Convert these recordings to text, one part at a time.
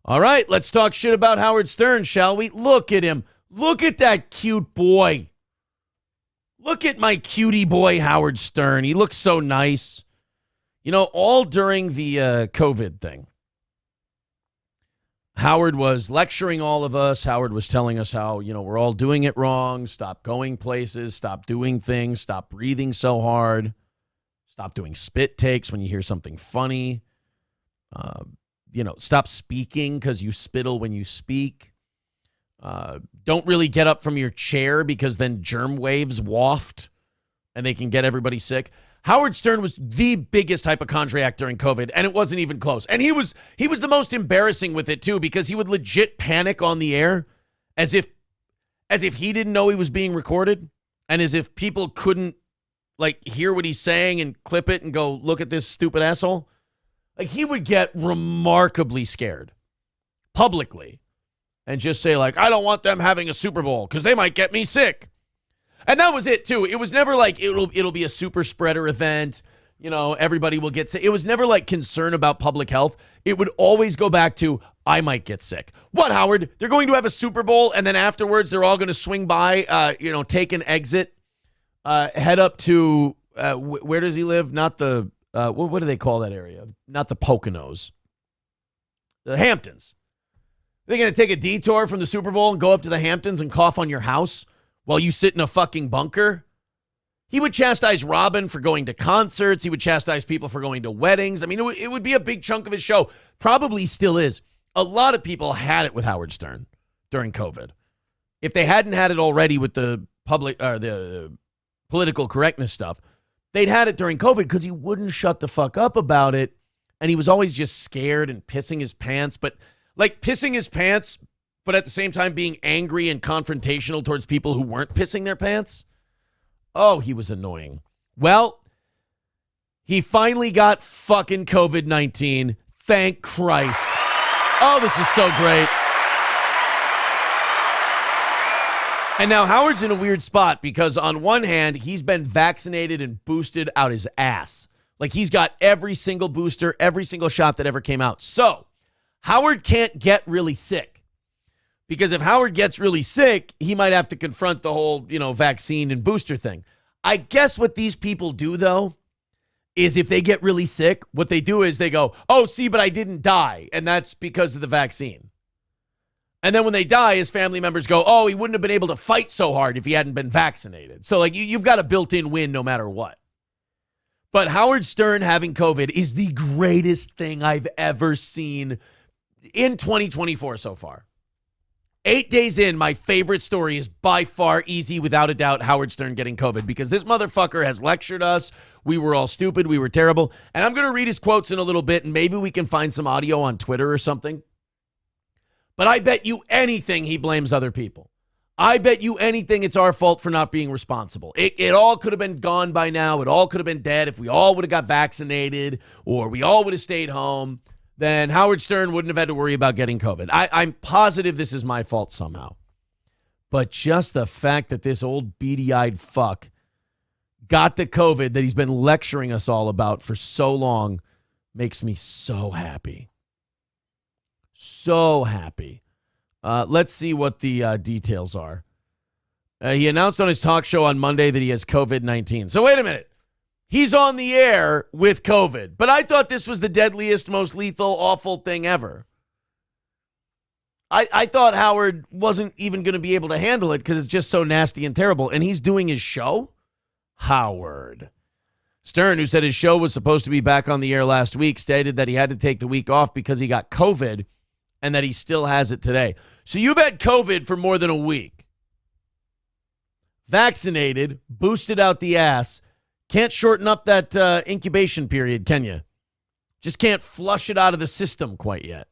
All right, let's talk shit about Howard Stern, shall we? Look at him. Look at that cute boy. Look at my cutie boy, Howard Stern. He looks so nice. You know, all during the COVID thing, Howard was lecturing all of us. Howard was telling us how, we're all doing it wrong. Stop going places. Stop doing things. Stop breathing so hard. Stop doing spit takes when you hear something funny. Stop speaking because you spittle when you speak. Don't really get up from your chair because then germ waves waft and they can get everybody sick. Howard Stern was the biggest hypochondriac during COVID, and it wasn't even close. And he was the most embarrassing with it too, because he would legit panic on the air as if he didn't know he was being recorded, and as if people couldn't hear what he's saying and clip it and go, look at this stupid asshole. He would get remarkably scared publicly and just say, I don't want them having a Super Bowl because they might get me sick. And that was it, too. It was never it'll be a super spreader event. Everybody will get sick. It was never concern about public health. It would always go back to, I might get sick. What, Howard? They're going to have a Super Bowl, and then afterwards they're all going to swing by, take an exit, head up to, where does he live? Not the, what do they call that area? Not the Poconos. The Hamptons. They're going to take a detour from the Super Bowl and go up to the Hamptons and cough on your house while you sit in a fucking bunker? He would chastise Robin for going to concerts. He would chastise people for going to weddings. I mean, it would be a big chunk of his show. Probably still is. A lot of people had it with Howard Stern during COVID. If they hadn't had it already with the public or the political correctness stuff, they'd had it during COVID because he wouldn't shut the fuck up about it. And he was always just scared and pissing his pants. But pissing his pants, but at the same time being angry and confrontational towards people who weren't pissing their pants. Oh, he was annoying. Well, he finally got fucking COVID-19. Thank Christ. Oh, this is so great. And now Howard's in a weird spot because on one hand, he's been vaccinated and boosted out his ass. He's got every single booster, every single shot that ever came out. So Howard can't get really sick. Because if Howard gets really sick, he might have to confront the whole, vaccine and booster thing. I guess what these people do, though, is if they get really sick, what they do is they go, oh, see, but I didn't die. And that's because of the vaccine. And then when they die, his family members go, oh, he wouldn't have been able to fight so hard if he hadn't been vaccinated. So, you've got a built-in win no matter what. But Howard Stern having COVID is the greatest thing I've ever seen in 2024 so far. 8 days in, my favorite story is by far, easy, without a doubt, Howard Stern getting COVID, because this motherfucker has lectured us. We were all stupid. We were terrible. And I'm going to read his quotes in a little bit, and maybe we can find some audio on Twitter or something. But I bet you anything he blames other people. I bet you anything it's our fault for not being responsible. It all could have been gone by now. It all could have been dead if we all would have got vaccinated or we all would have stayed home. Then Howard Stern wouldn't have had to worry about getting COVID. I'm positive this is my fault somehow. But just the fact that this old beady-eyed fuck got the COVID that he's been lecturing us all about for so long makes me so happy. So happy. Let's see what the details are. He announced on his talk show on Monday that he has COVID-19. So wait a minute. He's on the air with COVID. But I thought this was the deadliest, most lethal, awful thing ever. I thought Howard wasn't even going to be able to handle it because it's just so nasty and terrible. And he's doing his show? Howard. Stern, who said his show was supposed to be back on the air last week, stated that he had to take the week off because he got COVID and that he still has it today. So you've had COVID for more than a week. Vaccinated, boosted out the ass. Can't shorten up that incubation period, can you? Just can't flush it out of the system quite yet.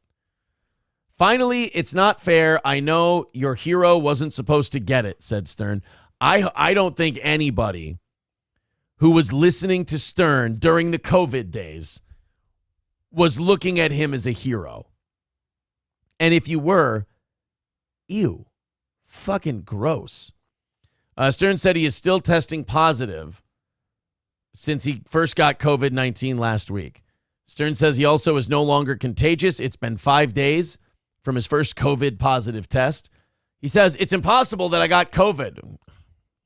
Finally, it's not fair. I know your hero wasn't supposed to get it, said Stern. I don't think anybody who was listening to Stern during the COVID days was looking at him as a hero. And if you were, ew, fucking gross. Stern said he is still testing positive since he first got COVID-19 last week. Stern says he also is no longer contagious. It's been 5 days. from his first COVID positive test. He says, it's impossible that I got COVID.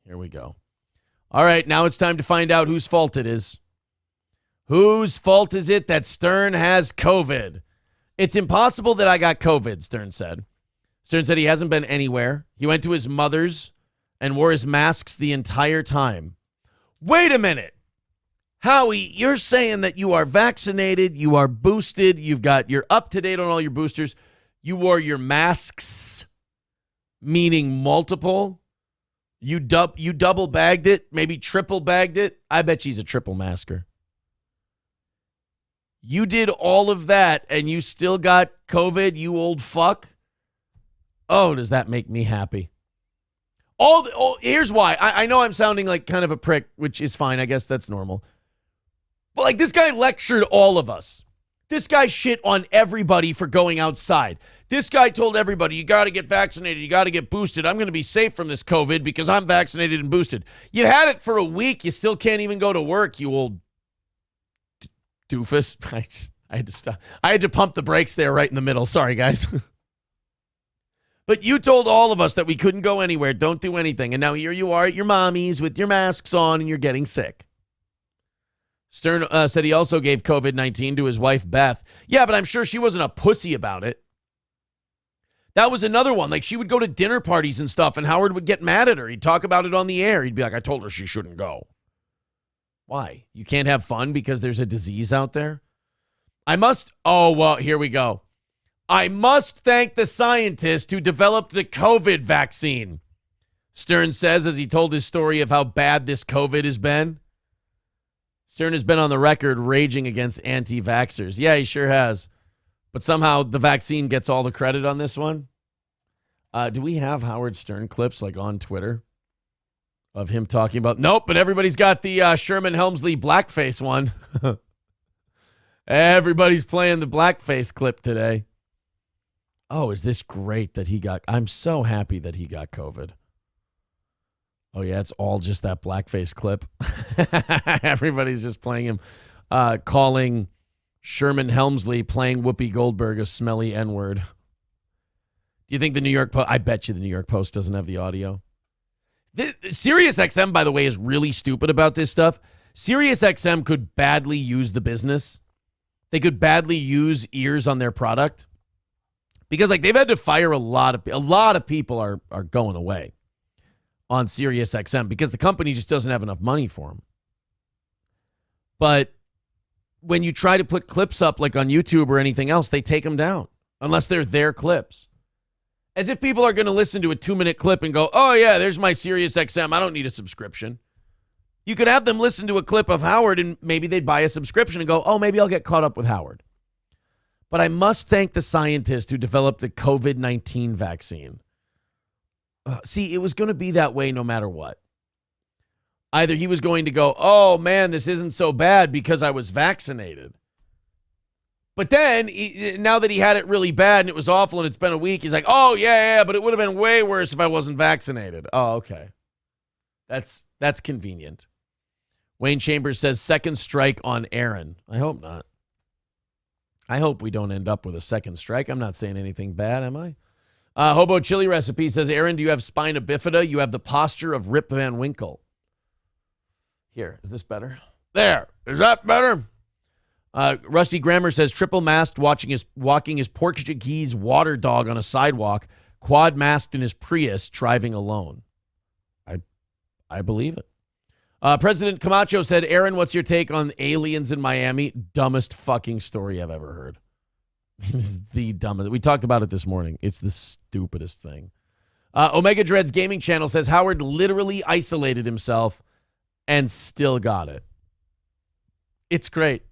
Here we go. All right, now it's time to find out whose fault it is. Whose fault is it that Stern has COVID? It's impossible that I got COVID, Stern said. Stern said he hasn't been anywhere. He went to his mother's and wore his masks the entire time. Wait a minute. Howie, you're saying that you are vaccinated, you are boosted, you're up to date on all your boosters. You wore your masks, meaning multiple. You double bagged it, maybe triple bagged it. I bet she's a triple masker. You did all of that and you still got COVID, you old fuck. Oh, does that make me happy? Here's why. I know I'm sounding like kind of a prick, which is fine. I guess that's normal. But like this guy lectured all of us. This guy shit on everybody for going outside. This guy told everybody, you got to get vaccinated. You got to get boosted. I'm going to be safe from this COVID because I'm vaccinated and boosted. You had it for a week. You still can't even go to work, you old doofus. I had to stop. I had to pump the brakes there right in the middle. Sorry, guys. But you told all of us that we couldn't go anywhere. Don't do anything. And now here you are at your mommy's with your masks on and you're getting sick. Stern said he also gave COVID-19 to his wife, Beth. Yeah, but I'm sure she wasn't a pussy about it. That was another one. Like, she would go to dinner parties and stuff, and Howard would get mad at her. He'd talk about it on the air. He'd be like, I told her she shouldn't go. Why? You can't have fun because there's a disease out there? Here we go. I must thank the scientist who developed the COVID vaccine, Stern says as he told his story of how bad this COVID has been. Stern has been on the record raging against anti-vaxxers. Yeah, he sure has. But somehow the vaccine gets all the credit on this one. Do we have Howard Stern clips like on Twitter of him talking about? Nope, but everybody's got the Sherman Helmsley blackface one. Everybody's playing the blackface clip today. Oh, is this great that I'm so happy that he got COVID. Oh, yeah, it's all just that blackface clip. Everybody's just playing him, calling Sherman Helmsley playing Whoopi Goldberg a smelly N-word. Do you think the New York Post, I bet you the New York Post doesn't have the audio. Sirius XM, by the way, is really stupid about this stuff. Sirius XM could badly use the business. They could badly use ears on their product. Because like they've had to fire a lot of people are going away on Sirius XM because the company just doesn't have enough money for them. But when you try to put clips up like on YouTube or anything else, they take them down unless they're their clips. As if people are going to listen to a 2-minute clip and go, oh yeah, there's my Sirius XM. I don't need a subscription. You could have them listen to a clip of Howard and maybe they'd buy a subscription and go, oh, maybe I'll get caught up with Howard. But I must thank the scientist who developed the COVID-19 vaccine. See, it was going to be that way no matter what. Either he was going to go, oh, man, this isn't so bad because I was vaccinated. But then, now that he had it really bad and it was awful and it's been a week, he's like, oh, yeah, but it would have been way worse if I wasn't vaccinated. Oh, okay. That's convenient. Wayne Chambers says, second strike on Aaron. I hope not. I hope we don't end up with a second strike. I'm not saying anything bad, am I? Hobo Chili Recipe says, Aaron, do you have spina bifida? You have the posture of Rip Van Winkle. Here, is this better? There. Is that better? Rusty Grammer says, triple masked walking his Portuguese water dog on a sidewalk, quad masked in his Prius, driving alone. I believe it. President Camacho said, Aaron, what's your take on aliens in Miami? Dumbest fucking story I've ever heard. It is the dumbest. We talked about it this morning. It's the stupidest thing. Omega Dreads Gaming Channel says Howard literally isolated himself and still got it. It's great.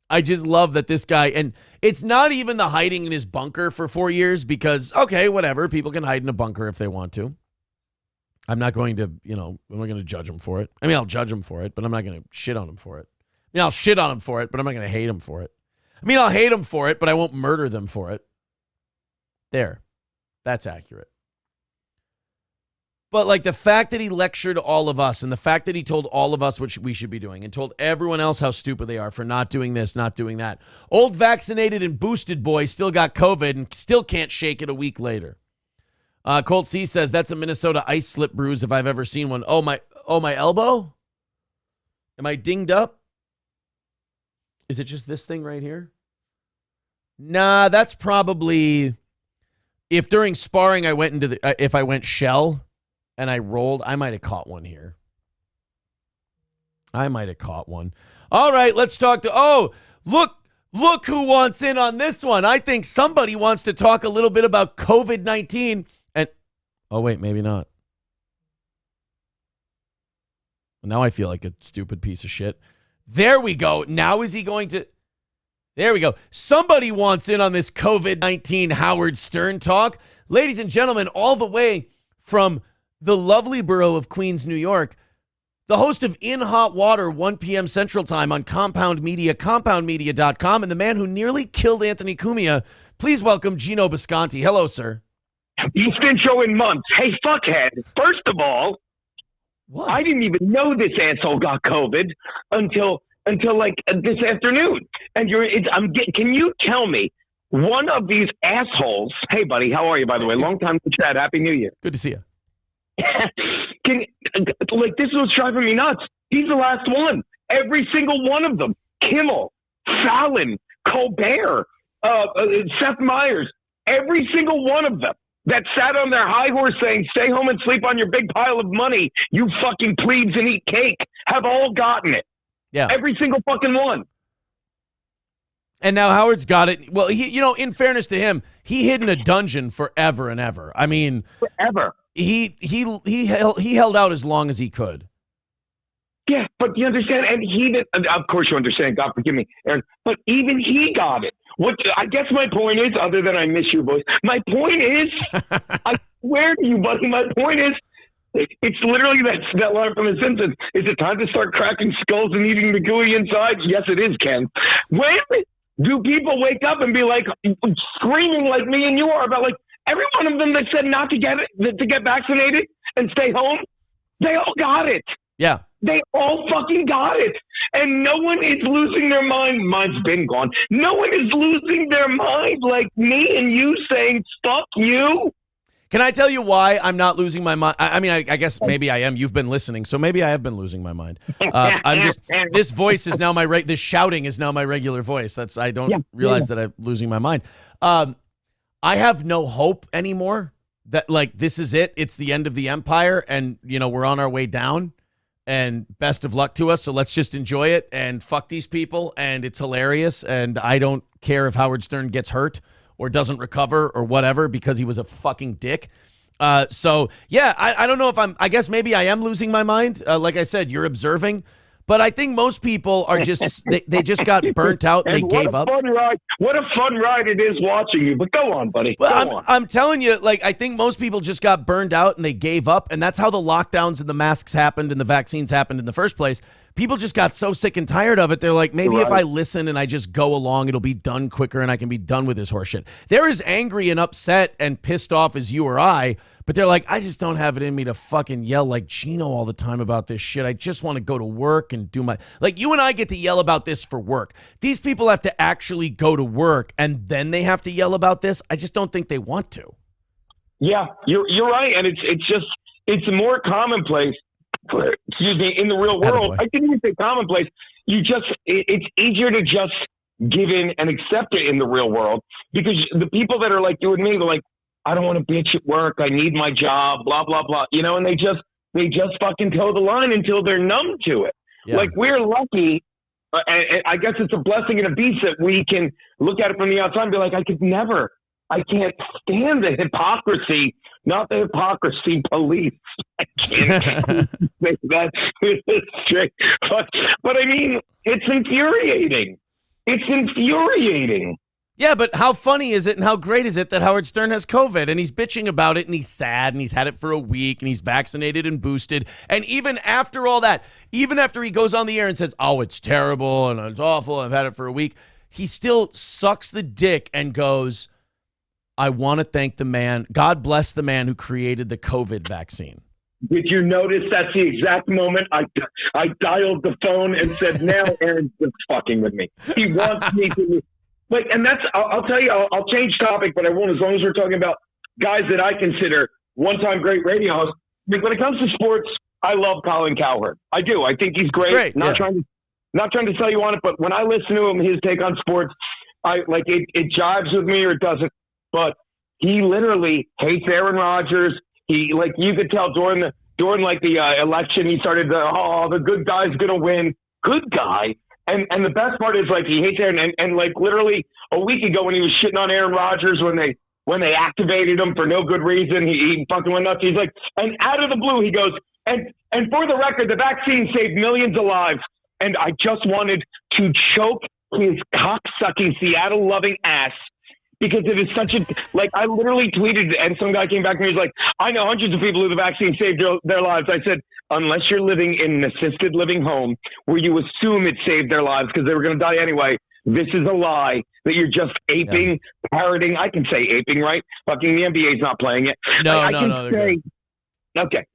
I just love that this guy, and it's not even the hiding in his bunker for 4 years because, okay, whatever. People can hide in a bunker if they want to. I'm not going to, I'm not going to judge him for it. I mean, I'll judge him for it, but I'm not going to shit on him for it. I mean, I'll shit on him for it, but I'm not going to hate him for it. I mean, I'll hate him for it, but I won't murder them for it. There. That's accurate. But like the fact that he lectured all of us and the fact that he told all of us what we should be doing and told everyone else how stupid they are for not doing this, not doing that. Old vaccinated and boosted boy still got COVID and still can't shake it a week later. Colt C says, that's a Minnesota ice slip bruise if I've ever seen one. Oh, my elbow? Am I dinged up? Is it just this thing right here? Nah, that's probably if during sparring I went into the if I went shell and I rolled, I might have caught one here. I might have caught one. All right, let's talk to look who wants in on this one. I think somebody wants to talk a little bit about COVID-19 and oh wait, maybe not. Now I feel like a stupid piece of shit. There we go. Now is he going to... There we go. Somebody wants in on this COVID-19 Howard Stern talk. Ladies and gentlemen, all the way from the lovely borough of Queens, New York, the host of In Hot Water, 1 p.m. Central Time on Compound Media, compoundmedia.com, and the man who nearly killed Anthony Cumia. Please welcome Geno Bisconte. Hello, sir. You show in months. Hey, fuckhead. First of all, what? I didn't even know this asshole got COVID until like this afternoon. And can you tell me one of these assholes? Hey, buddy, how are you? By the way, long time to chat. Happy New Year. Good to see you. This was driving me nuts. He's the last one. Every single one of them. Kimmel, Fallon, Colbert, Seth Meyers. Every single one of them that sat on their high horse saying, stay home and sleep on your big pile of money, you fucking plebes, and eat cake, have all gotten it. Yeah. Every single fucking one. And now Howard's got it. Well, he, in fairness to him, he hid in a dungeon forever and ever. I mean, forever. He held out as long as he could. Yeah, but you understand, and he did. Of course, you understand. God forgive me, Aaron. But even he got it. What I guess my point is, other than I miss you, boys. My point is, I swear to you, buddy. My point is, it's literally that line from The Simpsons. Is it time to start cracking skulls and eating the gooey insides? Yes, it is, Ken. When do people wake up and be like screaming like me and you are about like every one of them that said not to get it, to get vaccinated and stay home? They all got it. Yeah. They all fucking got it. And no one is losing their mind. Mine's been gone. No one is losing their mind like me and you saying, fuck you. Can I tell you why I'm not losing my mind? I mean, I guess maybe I am. You've been listening, so maybe I have been losing my mind. I'm just, this voice is now this shouting is now my regular voice. I don't realize that I'm losing my mind. I have no hope anymore that like, this is it. It's the end of the empire and we're on our way down. And best of luck to us. So let's just enjoy it and fuck these people. And it's hilarious. And I don't care if Howard Stern gets hurt or doesn't recover or whatever because he was a fucking dick. So, yeah, I don't know if I guess maybe I am losing my mind. Like I said, you're observing. But I think most people are just, they just got burnt out and they gave up. What a fun ride it is watching you. But go on, buddy. Well, I'm telling you, like, I think most people just got burned out and they gave up. And that's how the lockdowns and the masks happened and the vaccines happened in the first place. People just got so sick and tired of it. They're like, maybe if I listen and I just go along, it'll be done quicker and I can be done with this horseshit. They're as angry and upset and pissed off as you or I. But they're like, I just don't have it in me to fucking yell like Geno all the time about this shit. I just want to go to work and do my... Like, you and I get to yell about this for work. These people have to actually go to work, and then they have to yell about this. I just don't think they want to. Yeah, you're right. And it's more commonplace, excuse me, in the real world. I didn't even say commonplace. It's easier to just give in and accept it in the real world because the people that are like you and me, they're like, I don't want to bitch at work. I need my job, blah, blah, blah. And they just fucking toe the line until they're numb to it. Yeah. Like we're lucky. And I guess it's a blessing and a beast that we can look at it from the outside and be like, I can't stand the hypocrisy, not the hypocrisy police. I can't say that straight. But I mean, it's infuriating. It's infuriating. Yeah, but how funny is it and how great is it that Howard Stern has COVID and he's bitching about it and he's sad and he's had it for a week and he's vaccinated and boosted. And even after all that, even after he goes on the air and says, oh, it's terrible and it's awful, I've had it for a week, he still sucks the dick and goes, I want to thank the man. God bless the man who created the COVID vaccine. Did you notice that's the exact moment I dialed the phone and said, now Aaron's just fucking with me. He wants me to like, and that's, I'll tell you, I'll change topic, but I won't, as long as we're talking about guys that I consider one-time great radio hosts. Like, when it comes to sports, I love Colin Cowherd. I do. I think he's great. Not trying to sell you on it, but when I listen to him, his take on sports, I like it jives with me or it doesn't. But he literally hates Aaron Rodgers. He, like, you could tell during the election, he started the good guy's gonna win. Good guy. And the best part is, like, he hates Aaron. And like, literally a week ago when he was shitting on Aaron Rodgers when they activated him for no good reason, he fucking went nuts. He's like, and out of the blue, he goes, and for the record, the vaccine saved millions of lives. And I just wanted to choke his cock-sucking, Seattle-loving ass, because it is such a, like, I literally tweeted, and some guy came back to me and was like, I know hundreds of people who the vaccine saved their lives. I said, unless you're living in an assisted living home where you assume it saved their lives because they were going to die anyway, this is a lie that you're just aping, parroting. I can say aping, right? Fucking the NBA's not playing it. No, okay.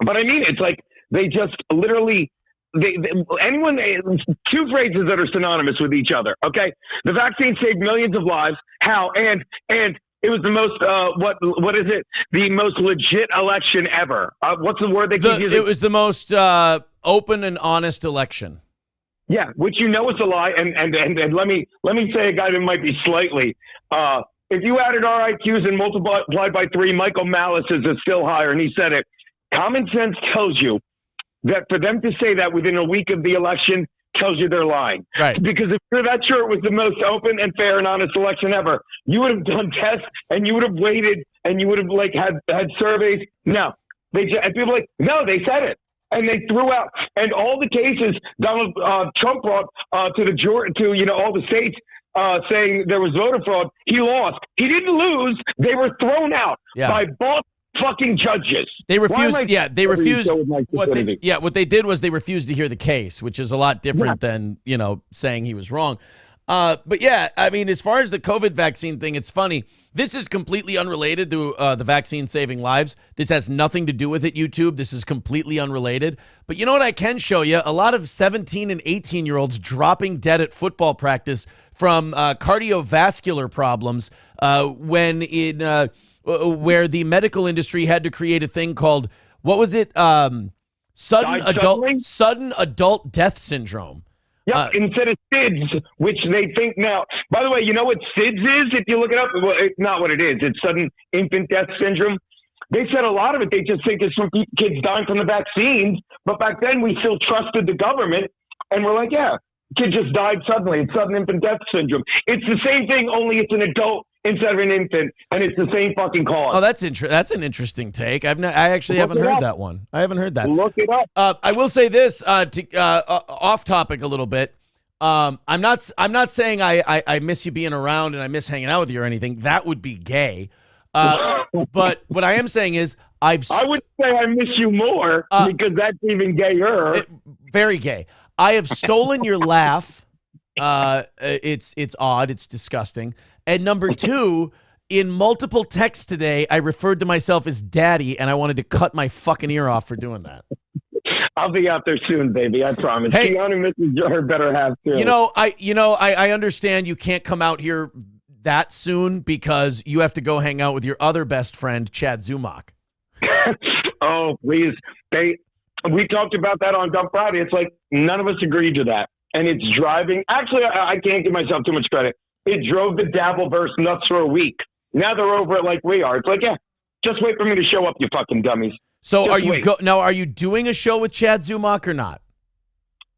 But I mean, it's like they just literally, two phrases that are synonymous with each other. Okay, the vaccine saved millions of lives. How? And it was the most what is it? The most legit election ever. What's the word they keep using? It was the most open and honest election. Yeah, which you know is a lie. And let me say a guy that might be slightly. If you added RIQs and multiplied by 3, Michael Malice is still higher, and he said it. Common sense tells you that for them to say that within a week of the election tells you they're lying. Right. Because if you're that sure it was the most open and fair and honest election ever, you would have done tests and you would have waited and you would have like had surveys. No, and people are like, no, they said it. And they threw out, and all the cases Donald Trump brought to all the states saying there was voter fraud. He lost. He didn't lose. They were thrown out by both fucking judges. They refused. They refused. What they did was they refused to hear the case, which is a lot different than saying he was wrong. But yeah, I mean, as far as the COVID vaccine thing, it's funny. This is completely unrelated to the vaccine saving lives. This has nothing to do with it, YouTube. This is completely unrelated. But you know what I can show you? A lot of 17 and 18-year-olds dropping dead at football practice from cardiovascular problems where the medical industry had to create a thing called, what was it? Sudden adult death syndrome. Yep, instead of SIDS, which they think now. By the way, you know what SIDS is? If you look it up, well, it's not what it is. It's sudden infant death syndrome. They said a lot of it, they just think it's from kids dying from the vaccines. But back then, we still trusted the government. And we're like, yeah, kid just died suddenly. It's sudden infant death syndrome. It's the same thing, only it's an adult instead of an infant, and it's the same fucking cause. Oh, that's an interesting take. I actually haven't heard that one. I haven't heard that. Look it up. I will say this off topic a little bit. I'm not saying I miss you being around and I miss hanging out with you or anything. That would be gay. But what I am saying is I would say I miss you more because that's even gayer. Very gay. I have stolen your laugh. It's odd. It's disgusting. And number 2, in multiple texts today, I referred to myself as daddy, and I wanted to cut my fucking ear off for doing that. I'll be out there soon, baby. I promise. Hey, Keanu misses her better half too. I understand you can't come out here that soon because you have to go hang out with your other best friend, Chad Zumach. Oh, please. We talked about that on Dump Friday. It's like none of us agreed to that. And it's driving. Actually, I can't give myself too much credit. It drove the Dabbleverse nuts for a week. Now they're over it like we are. It's like, yeah, just wait for me to show up, you fucking dummies. So are you doing a show with Chad Zumach or not?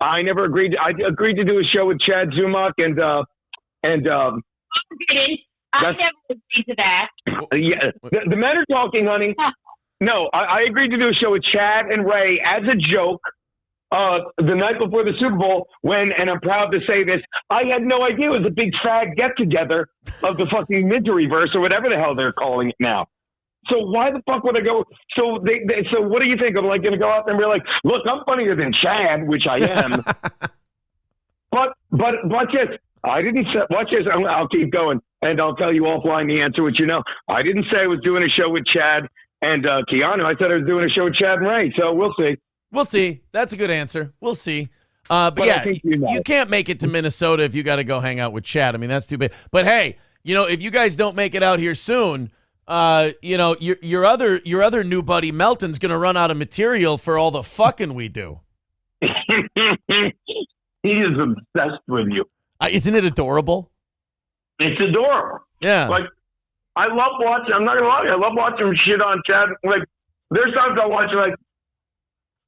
I never agreed. I agreed to do a show with Chad Zumach and I never agreed to that. Yeah, the men are talking, honey. No, I agreed to do a show with Chad and Ray as a joke the night before the Super Bowl and I'm proud to say this, I had no idea it was a big fag get-together of the fucking Miseryverse or whatever the hell they're calling it now. So why the fuck would I go? So so what do you think? I'm like going to go out there and be like, look, I'm funnier than Chad, which I am. but watch this. I didn't say, watch this. I'll keep going and I'll tell you offline the answer, which I didn't say I was doing a show with Chad and Keanu. I said I was doing a show with Chad and Ray, so we'll see. We'll see. That's a good answer. We'll see. But I yeah, think you can't make it to Minnesota if you got to go hang out with Chad. I mean, that's too big. But hey, if you guys don't make it out here soon, your other new buddy Melton's gonna run out of material for all the fucking we do. He is obsessed with you. Isn't it adorable? It's adorable. Yeah. Like, I love watching. I'm not gonna lie to you. I love watching him shit on Chad. Like, there's times I watch it like,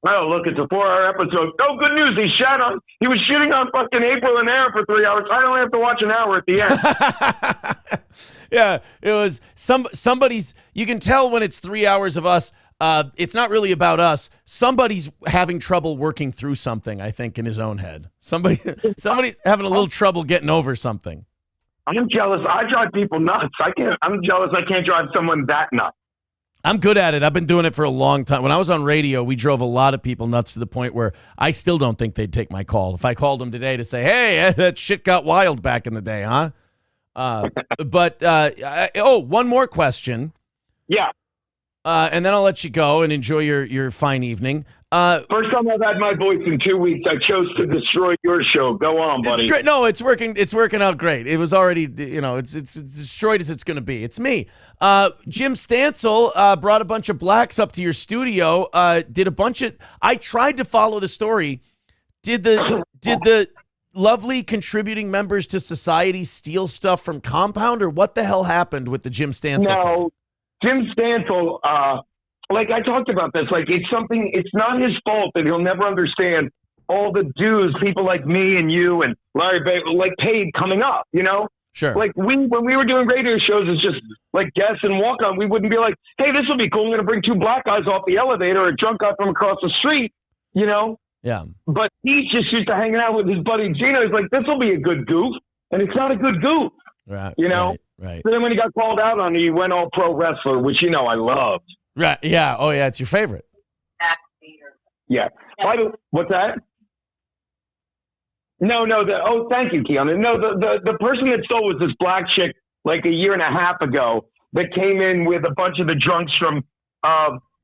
oh, look, it's a 4-hour episode. Oh, good news. He was shitting on fucking April and Aaron for 3 hours. I only have to watch an hour at the end. Yeah, it was somebody's. You can tell when it's 3 hours of us. It's not really about us. Somebody's having trouble working through something, I think, in his own head. Somebody's having a little trouble getting over something. I'm jealous. I drive people nuts. I'm jealous I can't drive someone that nuts. I'm good at it. I've been doing it for a long time. When I was on radio, we drove a lot of people nuts to the point where I still don't think they'd take my call. If I called them today to say, hey, that shit got wild back in the day, huh? One more question. Yeah. And then I'll let you go and enjoy your fine evening. First time I've had my voice in 2 weeks. I chose to destroy your show. Go on, buddy. It's great. No, it's working. It's working out great. It was already, it's destroyed as it's going to be. It's me. Jim Stansel brought a bunch of blacks up to your studio. I tried to follow the story. Did the lovely contributing members to society steal stuff from Compound, or what the hell happened with the Jim Stansel? No, Jim Stansel, like I talked about this, like it's not his fault that he'll never understand all the dues people like me and you and Larry Bay paid coming up, Sure. Like when we were doing radio shows, it's just like guests and walk on. We wouldn't be like, hey, this will be cool. I'm going to bring 2 black guys off the elevator or a drunk guy from across the street, Yeah. But he's just used to hanging out with his buddy Geno. He's like, this will be a good goof. And it's not a good goof. Right. Right. So then when he got called out on it, he went all pro wrestler, which I loved. Right. Yeah. Oh, yeah. It's your favorite. Yeah. What's that? No. Thank you, Keanu. No, the person that stole was this black chick like a year and a half ago that came in with a bunch of the drunks from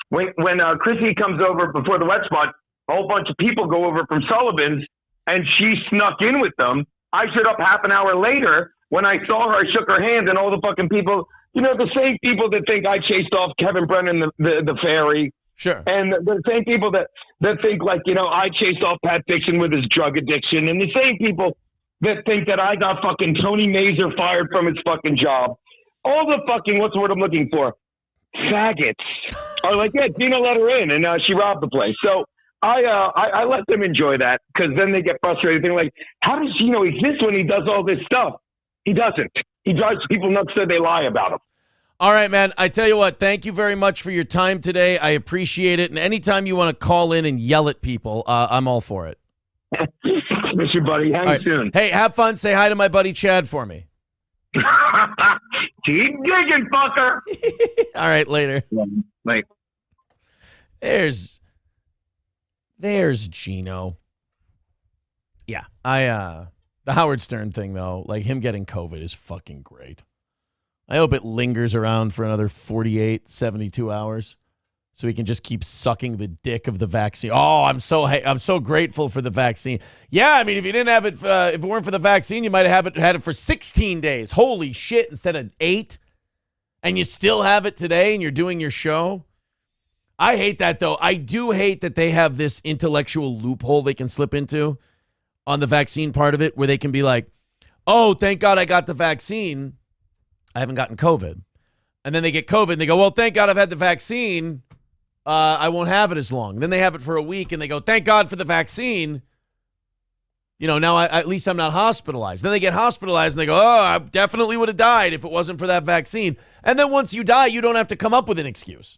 when Chrissy comes over before the wet spot. A whole bunch of people go over from Sullivan's, and she snuck in with them. I showed up half an hour later. When I saw her, I shook her hand, and all the fucking people, the same people that think I chased off Kevin Brennan, the fairy. Sure. And the same people that think I chased off Pat Dixon with his drug addiction, and the same people that think that I got fucking Tony Mazur fired from his fucking job. All the fucking, what's the word I'm looking for? Faggots are like, yeah, Gina let her in, and she robbed the place. So I let them enjoy that, because then they get frustrated. They're like, how does Gino exist when he does all this stuff? He doesn't. He drives people nuts so they lie about him. All right, man. I tell you what, thank you very much for your time today. I appreciate it. And anytime you want to call in and yell at people, I'm all for it. Miss you, buddy. Hang soon. Hey, have fun. Say hi to my buddy Chad for me. Keep digging, fucker. All right, later. Bye. There's Gino. Yeah, the Howard Stern thing, though, like him getting COVID is fucking great. I hope it lingers around for another 48, 72 hours so he can just keep sucking the dick of the vaccine. Oh, I'm so grateful for the vaccine. Yeah, I mean, if you didn't have it, if it weren't for the vaccine, you might have had it for 16 days. Holy shit, instead of 8. And you still have it today and you're doing your show. I hate that, though. I do hate that they have this intellectual loophole they can slip into on the vaccine part of it, where they can be like, oh, thank God I got the vaccine. I haven't gotten COVID. And then they get COVID and they go, well, thank God I've had the vaccine. I won't have it as long. Then they have it for a week and they go, thank God for the vaccine. Now at least I'm not hospitalized. Then they get hospitalized and they go, oh, I definitely would have died if it wasn't for that vaccine. And then once you die, you don't have to come up with an excuse.